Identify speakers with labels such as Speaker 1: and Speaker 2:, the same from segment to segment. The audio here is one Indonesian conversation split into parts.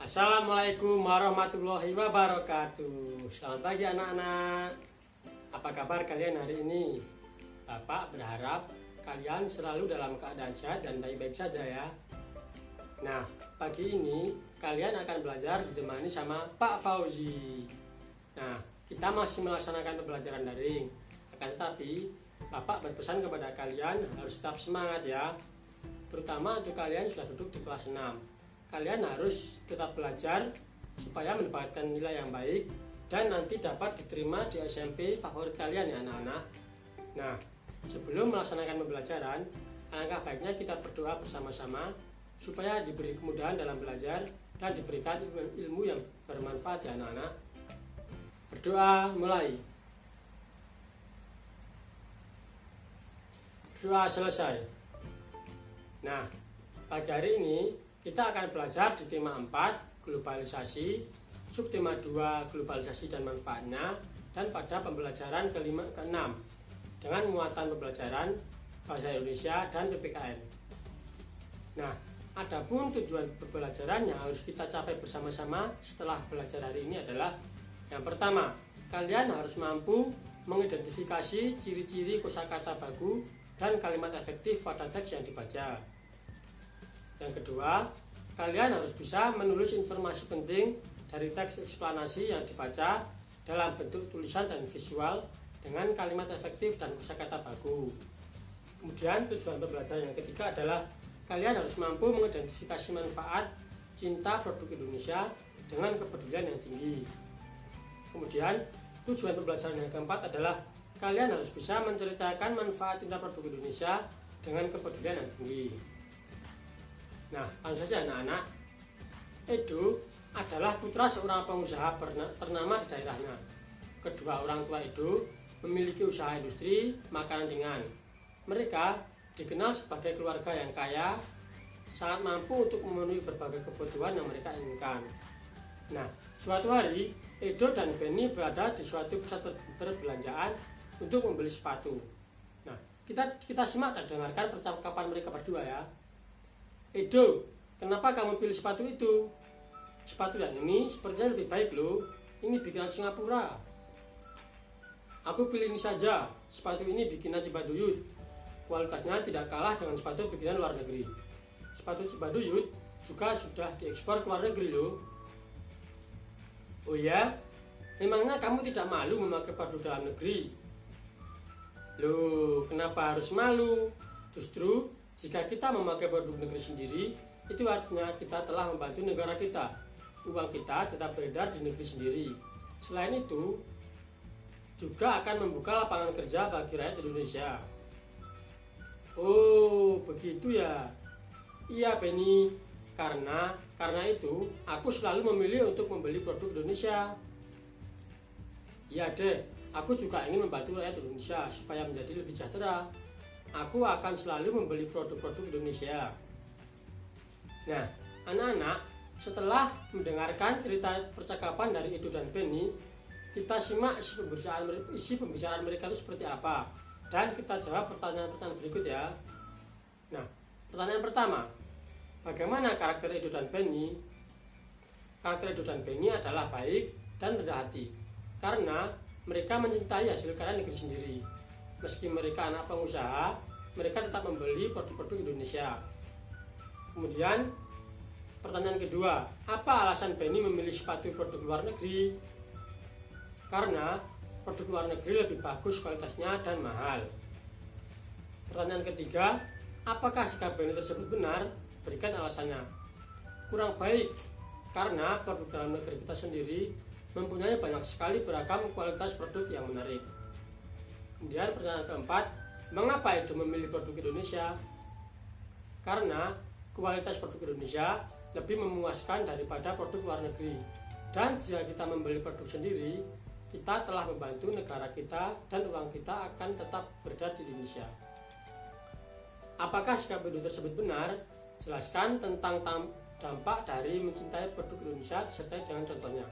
Speaker 1: Assalamualaikum warahmatullahi wabarakatuh. Selamat pagi anak-anak. Apa kabar kalian hari ini? Bapak berharap kalian selalu dalam keadaan sehat dan baik-baik saja ya. Nah, pagi ini kalian akan belajar ditemani sama Pak Fauzi. Nah, kita masih melaksanakan pembelajaran daring. Akan tetapi, Bapak berpesan kepada kalian harus tetap semangat ya. Terutama untuk kalian sudah duduk di kelas 6. Kalian harus tetap belajar supaya mendapatkan nilai yang baik dan nanti dapat diterima di SMP favorit kalian ya anak-anak. Nah, sebelum melaksanakan pembelajaran, alangkah baiknya kita berdoa bersama-sama supaya diberi kemudahan dalam belajar dan diberikan ilmu yang bermanfaat ya anak-anak. Berdoa mulai. Berdoa selesai. Nah, pagi hari ini kita akan belajar di tema 4, globalisasi, subtema 2, globalisasi dan manfaatnya, dan pada pembelajaran ke-6 dengan muatan pembelajaran bahasa Indonesia dan PPKN. Nah, adapun tujuan pembelajaran yang harus kita capai bersama-sama setelah belajar hari ini adalah yang pertama, kalian harus mampu mengidentifikasi ciri-ciri kosakata baku dan kalimat efektif pada teks yang dibaca. Yang kedua, kalian harus bisa menulis informasi penting dari teks eksplanasi yang dibaca dalam bentuk tulisan dan visual dengan kalimat efektif dan kosakata baku. Kemudian tujuan pembelajaran yang ketiga adalah kalian harus mampu mengidentifikasi manfaat cinta produk Indonesia dengan kepedulian yang tinggi. Kemudian tujuan pembelajaran yang keempat adalah kalian harus bisa menceritakan manfaat cinta produk Indonesia dengan kepedulian yang tinggi. Nah, langsung saja anak-anak. Edo adalah putra seorang pengusaha ternama di daerahnya. Kedua orang tua Edo memiliki usaha industri makanan ringan. Mereka dikenal sebagai keluarga yang kaya, sangat mampu untuk memenuhi berbagai kebutuhan yang mereka inginkan. Nah, suatu hari Edo dan Benny berada di suatu pusat perbelanjaan untuk membeli sepatu. Nah, kita simak dan dengarkan percakapan mereka berdua ya. Edo, kenapa kamu pilih sepatu itu? Sepatu yang ini sepertinya lebih baik loh. Ini bikinan Singapura. Aku pilih ini saja. Sepatu ini bikinan Cibaduyut. Kualitasnya tidak kalah dengan sepatu bikinan luar negeri. Sepatu Cibaduyut juga sudah diekspor ke luar negeri loh. Oh ya? Memangnya kamu tidak malu memakai produk dalam negeri? Loh, kenapa harus malu? Justru jika kita memakai produk negeri sendiri, itu artinya kita telah membantu negara kita. Uang kita tetap beredar di negeri sendiri. Selain itu, juga akan membuka lapangan kerja bagi rakyat Indonesia. Oh, begitu ya. Iya, Benny. Karena itu, aku selalu memilih untuk membeli produk Indonesia. Iya deh, aku juga ingin membantu rakyat Indonesia supaya menjadi lebih sejahtera. Aku akan selalu membeli produk-produk Indonesia. Nah, anak-anak, setelah mendengarkan cerita percakapan dari Edo dan Benny, kita simak isi pembicaraan mereka itu seperti apa. Dan kita jawab pertanyaan-pertanyaan berikut ya. Nah, pertanyaan pertama, bagaimana karakter Edo dan Benny? Karakter Edo dan Benny adalah baik dan rendah hati, karena mereka mencintai hasil karya negeri sendiri. Meski mereka anak pengusaha, mereka tetap membeli produk-produk Indonesia. Kemudian, pertanyaan kedua, apa alasan Benny memilih sepatu produk luar negeri? Karena produk luar negeri lebih bagus kualitasnya dan mahal. Pertanyaan ketiga, apakah sikap Benny tersebut benar? Berikan alasannya. Kurang baik, karena produk dalam negeri kita sendiri mempunyai banyak sekali beragam kualitas produk yang menarik. Kemudian pertanyaan keempat, mengapa Edo memilih produk Indonesia? Karena kualitas produk Indonesia lebih memuaskan daripada produk luar negeri. Dan jika kita membeli produk sendiri, kita telah membantu negara kita dan uang kita akan tetap beredar di Indonesia. Apakah sikap Edo tersebut benar? Jelaskan tentang dampak dari mencintai produk Indonesia disertai dengan contohnya.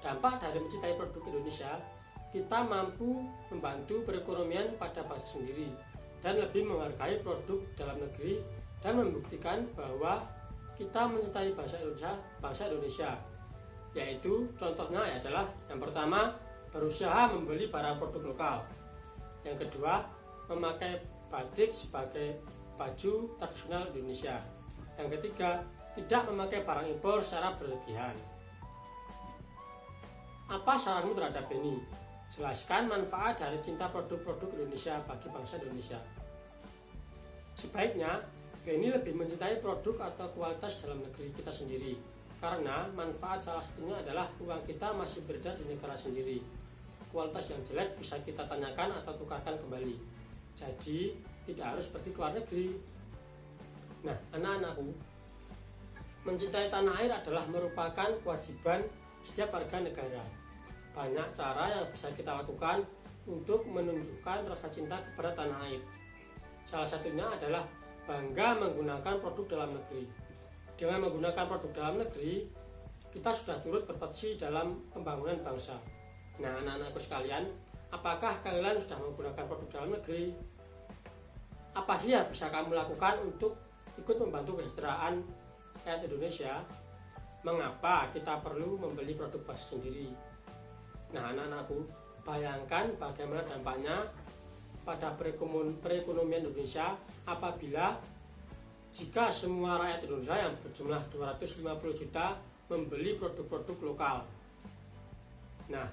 Speaker 1: Dampak dari mencintai produk Indonesia, kita mampu membantu perekonomian pada bangsa sendiri dan lebih menghargai produk dalam negeri dan membuktikan bahwa kita mencintai bangsa Indonesia, yaitu contohnya adalah yang pertama, berusaha membeli barang produk lokal. Yang kedua, memakai batik sebagai baju tradisional Indonesia. Yang ketiga, tidak memakai barang impor secara berlebihan. Apa saranmu terhadap Beni? Jelaskan manfaat dari cinta produk-produk Indonesia bagi bangsa Indonesia. Sebaiknya, Beni lebih mencintai produk atau kualitas dalam negeri kita sendiri, karena manfaat salah satunya adalah uang kita masih beredar di negara sendiri. Kualitas yang jelek bisa kita tanyakan atau tukarkan kembali. Jadi, tidak harus pergi ke luar negeri. Nah, anak-anakku, mencintai tanah air adalah merupakan kewajiban setiap warga negara. Banyak cara yang bisa kita lakukan untuk menunjukkan rasa cinta kepada tanah air. Salah satunya adalah bangga menggunakan produk dalam negeri. Dengan menggunakan produk dalam negeri, kita sudah turut berpartisipasi dalam pembangunan bangsa. Nah, anak-anakku sekalian, apakah kalian sudah menggunakan produk dalam negeri? Apa sih yang bisa kamu lakukan untuk ikut membantu kesejahteraan rakyat Indonesia? Mengapa kita perlu membeli produk bangsa sendiri? Nah, anak-anakku, bayangkan bagaimana dampaknya pada perekonomian Indonesia apabila jika semua rakyat Indonesia yang berjumlah 250 juta membeli produk-produk lokal. Nah,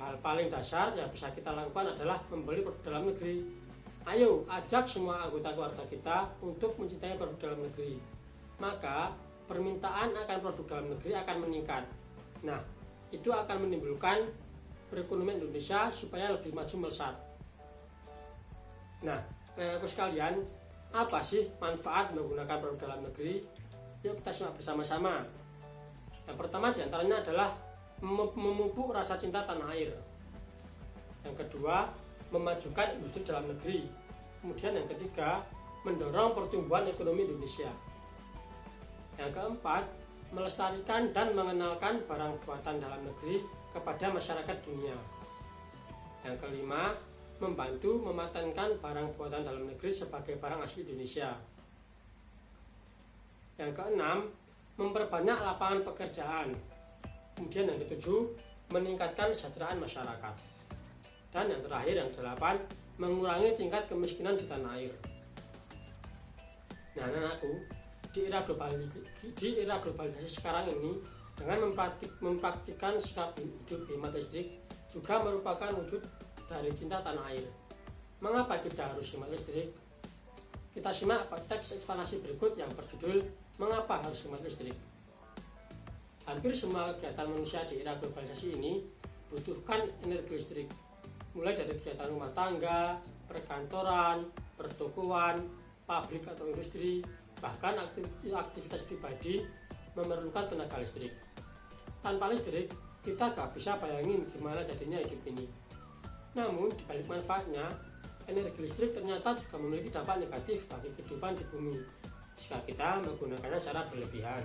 Speaker 1: hal paling dasar yang bisa kita lakukan adalah membeli produk dalam negeri. Ayo, ajak semua anggota keluarga kita untuk mencintai produk dalam negeri. Maka, permintaan akan produk dalam negeri akan meningkat. Nah, itu akan menimbulkan perekonomian Indonesia supaya lebih maju melesat. Nah, anak-anakku sekalian, apa sih manfaat menggunakan produk dalam negeri? Yuk kita simak bersama-sama. Yang pertama diantaranya adalah memupuk rasa cinta tanah air. Yang kedua, memajukan industri dalam negeri. Kemudian yang ketiga, mendorong pertumbuhan ekonomi Indonesia. Yang keempat, melestarikan dan mengenalkan barang buatan dalam negeri kepada masyarakat dunia. Yang kelima, membantu mematenkan barang buatan dalam negeri sebagai barang asli Indonesia. Yang keenam, memperbanyak lapangan pekerjaan. Kemudian yang ketujuh, meningkatkan kesejahteraan masyarakat. Dan yang terakhir, yang kedelapan, mengurangi tingkat kemiskinan di tanah air. Nah, anak-anakku, di era globalisasi sekarang ini, dengan mempraktikkan sikap hidup hemat listrik juga merupakan wujud dari cinta tanah air. Mengapa kita harus hemat listrik? Kita simak teks eksplanasi berikut yang berjudul Mengapa Harus Hemat Listrik. Hampir semua kegiatan manusia di era globalisasi ini butuhkan energi listrik, mulai dari kegiatan rumah tangga, perkantoran, pertokoan, pabrik atau industri, bahkan aktivitas pribadi memerlukan tenaga listrik. Tanpa listrik, kita gak bisa bayangin gimana jadinya hidup ini. Namun, di balik manfaatnya, energi listrik ternyata juga memiliki dampak negatif bagi kehidupan di bumi jika kita menggunakannya secara berlebihan.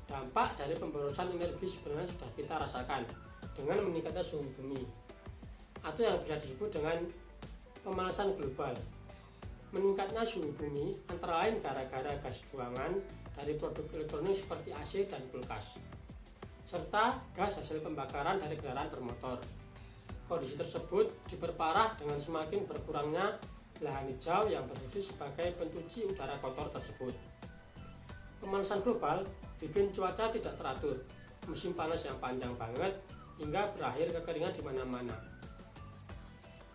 Speaker 1: Dampak dari pemborosan energi sebenarnya sudah kita rasakan dengan meningkatnya suhu bumi, atau yang bisa disebut dengan pemanasan global. Meningkatnya suhu bumi antara lain gara-gara gas buangan dari produk elektronik seperti AC dan kulkas, serta gas hasil pembakaran dari kendaraan bermotor. Kondisi tersebut diperparah dengan semakin berkurangnya lahan hijau yang berfungsi sebagai pencuci udara kotor tersebut. Pemanasan global bikin cuaca tidak teratur, musim panas yang panjang banget hingga berakhir kekeringan di mana-mana.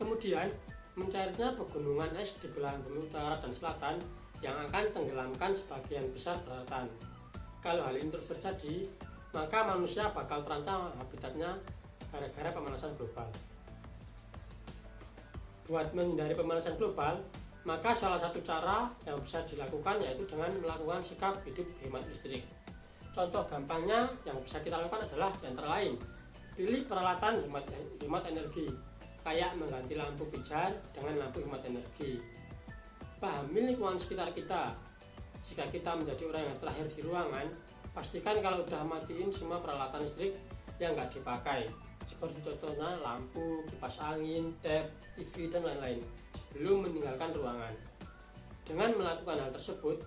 Speaker 1: Kemudian, mencairnya pegunungan es di belahan bumi utara dan selatan yang akan tenggelamkan sebagian besar daratan. Kalau hal ini terus terjadi, maka manusia bakal terancam habitatnya gara-gara pemanasan global. Buat menghindari pemanasan global, maka salah satu cara yang bisa dilakukan yaitu dengan melakukan sikap hidup hemat listrik. Contoh gampangnya yang bisa kita lakukan adalah antara lain, pilih peralatan hemat energi, kayak mengganti lampu pijar dengan lampu hemat energi. Pahami lingkungan sekitar kita. Jika kita menjadi orang yang terakhir di ruangan, pastikan kalau udah matiin semua peralatan listrik yang nggak dipakai, seperti contohnya lampu, kipas angin, tab, TV, dan lain-lain sebelum meninggalkan ruangan. Dengan melakukan hal tersebut,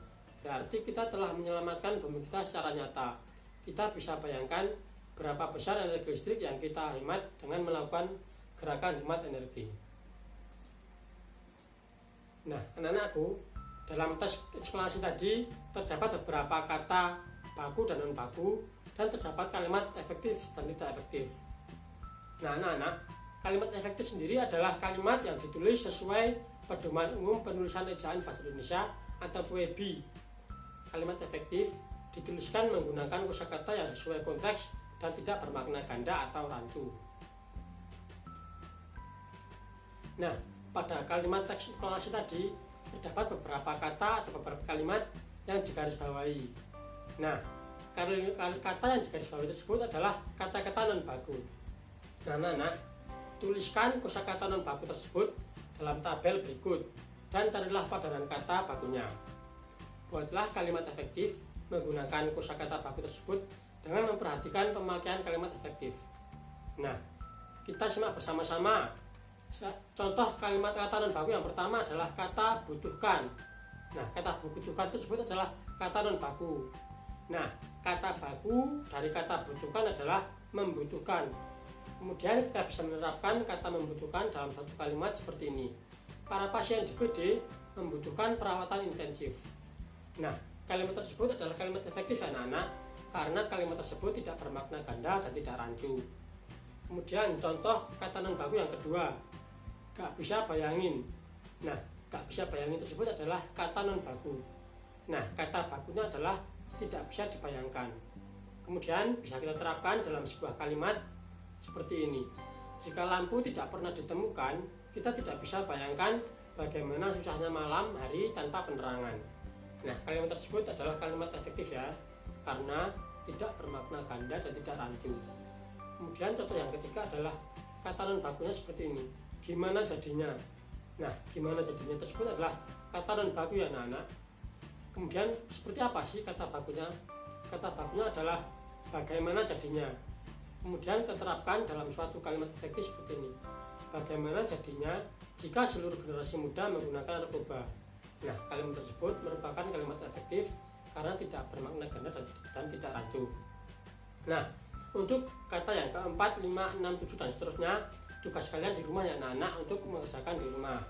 Speaker 1: berarti kita telah menyelamatkan bumi kita secara nyata. Kita bisa bayangkan berapa besar energi listrik yang kita hemat dengan melakukan gerakan hemat energi. Nah, anak-anakku, dalam tes eksplorasi tadi terdapat beberapa kata baku dan non baku, dan terdapat kalimat efektif dan tidak efektif. Nah, anak-anak, kalimat efektif sendiri adalah kalimat yang ditulis sesuai Pedoman Umum Penulisan Ejaan Bahasa Indonesia atau PUEB. Kalimat efektif dituliskan menggunakan kosakata yang sesuai konteks dan tidak bermakna ganda atau rancu. Nah, pada kalimat teks eksplorasi tadi terdapat beberapa kata atau beberapa kalimat yang digarisbawahi. Nah, kata yang digarisbawahi tersebut adalah kata-kata non baku. Nah, anak-anak, tuliskan kosakata non baku tersebut dalam tabel berikut dan carilah padanan kata bakunya. Buatlah kalimat efektif menggunakan kosakata baku tersebut dengan memperhatikan pemakaian kalimat efektif. Nah, kita simak bersama-sama. Contoh kalimat kata non baku yang pertama adalah kata butuhkan. Nah, kata butuhkan tersebut adalah kata non baku. Nah, kata baku dari kata butuhkan adalah membutuhkan. Kemudian kita bisa menerapkan kata membutuhkan dalam satu kalimat seperti ini. Para pasien di BD membutuhkan perawatan intensif. Nah, kalimat tersebut adalah kalimat efektif anak-anak karena kalimat tersebut tidak bermakna ganda dan tidak rancu. Kemudian contoh kata non baku yang kedua, gak bisa bayangin. Nah, gak bisa bayangin tersebut adalah kata non baku. Nah, kata bakunya adalah tidak bisa dibayangkan. Kemudian bisa kita terapkan dalam sebuah kalimat seperti ini. Jika lampu tidak pernah ditemukan, kita tidak bisa bayangkan bagaimana susahnya malam hari tanpa penerangan. Nah, kalimat tersebut adalah kalimat efektif ya, karena tidak bermakna ganda dan tidak rancu. Kemudian contoh yang ketiga adalah kata non bakunya seperti ini. Gimana jadinya? Nah, gimana jadinya tersebut adalah kata non baku ya anak-anak. Kemudian seperti apa sih kata bakunya? Kata bakunya adalah bagaimana jadinya. Kemudian diterapkan dalam suatu kalimat efektif seperti ini. Bagaimana jadinya jika seluruh generasi muda menggunakan narkoba? Nah, kalimat tersebut merupakan kalimat efektif karena tidak bermakna ganda dan tidak rancu. Nah, untuk kata yang keempat, 5, 6, 7 dan seterusnya, tugas kalian di rumah ya anak-anak untuk mengerjakan di rumah.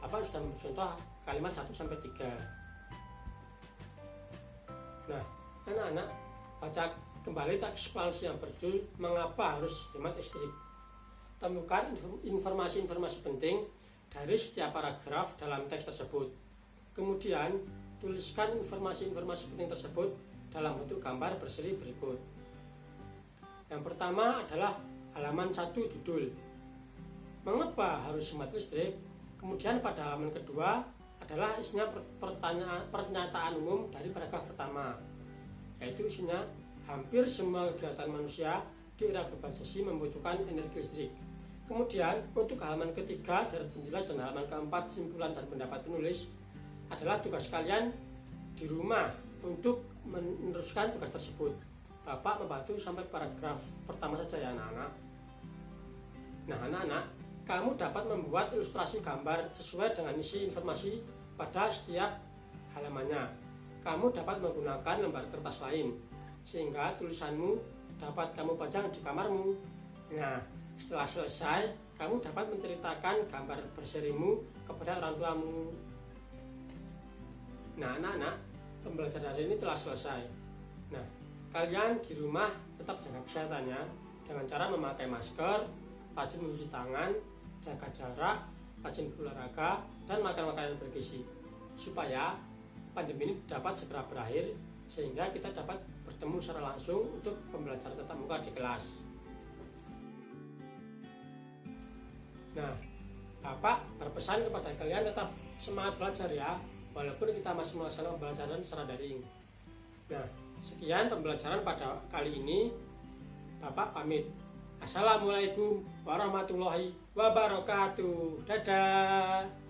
Speaker 1: Bapak sudah memberi contoh kalimat 1-3. Nah, anak-anak baca kembali teks eksplorasi yang berjudul Mengapa Harus Hemat Listrik. Temukan informasi-informasi penting dari setiap paragraf dalam teks tersebut. Kemudian, tuliskan informasi-informasi penting tersebut dalam bentuk gambar berseri berikut. Yang pertama adalah halaman 1 judul Mengapa harus hemat listrik? Kemudian pada halaman kedua adalah isinya pernyataan umum dari paragraf pertama, yaitu isinya hampir semua kegiatan manusia di era globalisasi membutuhkan energi listrik. Kemudian untuk halaman ketiga dari penjelas dan halaman keempat simpulan dan pendapat penulis adalah tugas kalian di rumah untuk meneruskan tugas tersebut. Bapak membantu sampai paragraf pertama saja ya anak-anak. Nah anak-anak, kamu dapat membuat ilustrasi gambar sesuai dengan isi informasi pada setiap halamannya. Kamu dapat menggunakan lembar kertas lain sehingga tulisanmu dapat kamu pajang di kamarmu. Nah, setelah selesai, kamu dapat menceritakan gambar berserimu kepada orang tuamu. Nah, anak-anak, pembelajaran hari ini telah selesai. Nah, kalian di rumah tetap jaga kesehatannya dengan cara memakai masker, rajin mencuci tangan, jaga jarak, rajin berolahraga, dan makan makanan bergizi supaya pandemi ini dapat segera berakhir sehingga kita dapat bertemu secara langsung untuk pembelajaran tatap muka di kelas. Nah, Bapak berpesan kepada kalian tetap semangat belajar ya, walaupun kita masih melaksanakan pembelajaran secara daring. Nah, sekian pembelajaran pada kali ini. Bapak pamit. Assalamualaikum warahmatullahi wabarakatuh. Dadah.